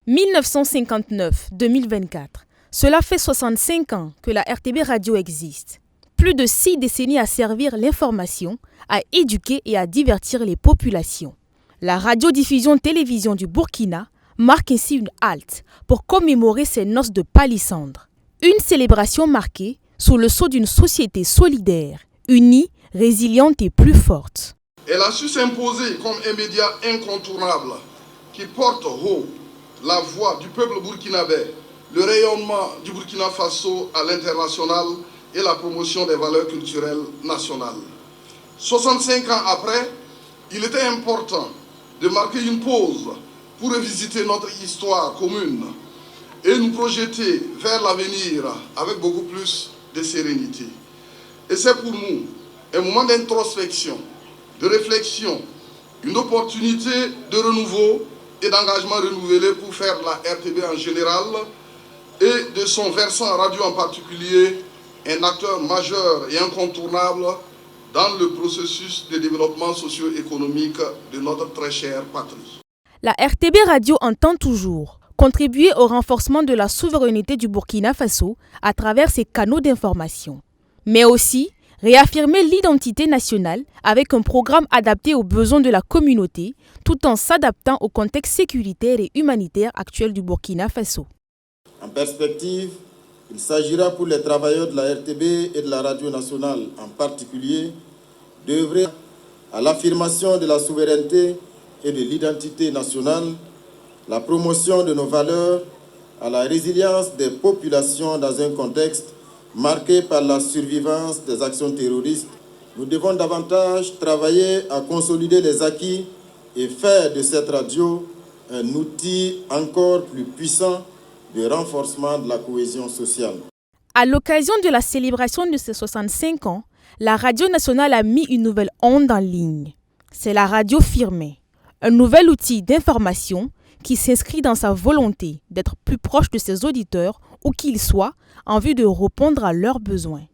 1959-2024. Cela fait 65 ans que la RTB Radio existe. Plus de 6 décennies à servir l'information, à éduquer et à divertir les populations. La radiodiffusion-télévision du Burkina marque ainsi une halte pour commémorer ses noces de palissandre. Une célébration marquée sous le sceau d'une société solidaire, unie, résiliente et plus forte. Elle a su s'imposer comme un média incontournable qui porte haut la voix du peuple burkinabé, le rayonnement du Burkina Faso à l'international et la promotion des valeurs culturelles nationales. 65 ans après, il était important de marquer une pause pour revisiter notre histoire commune et nous projeter vers l'avenir avec beaucoup plus de sérénité. Et c'est pour nous un moment d'introspection, de réflexion, une opportunité de renouveau et d'engagement renouvelé pour faire de la RTB en général et de son versant radio en particulier un acteur majeur et incontournable dans le processus de développement socio-économique de notre très chère patrie. La RTB Radio entend toujours contribuer au renforcement de la souveraineté du Burkina Faso à travers ses canaux d'information, mais aussi réaffirmer l'identité nationale avec un programme adapté aux besoins de la communauté tout en s'adaptant au contexte sécuritaire et humanitaire actuel du Burkina Faso. En perspective, il s'agira pour les travailleurs de la RTB et de la radio nationale en particulier d'œuvrer à l'affirmation de la souveraineté et de l'identité nationale, la promotion de nos valeurs, à la résilience des populations dans un contexte marqué par la survivance des actions terroristes. Nous devons davantage travailler à consolider les acquis et faire de cette radio un outil encore plus puissant de renforcement de la cohésion sociale. À l'occasion de la célébration de ses 65 ans, la Radio nationale a mis une nouvelle onde en ligne. C'est la radio Firmé, un nouvel outil d'information qui s'inscrit dans sa volonté d'être plus proche de ses auditeurs où qu'ils soient en vue de répondre à leurs besoins.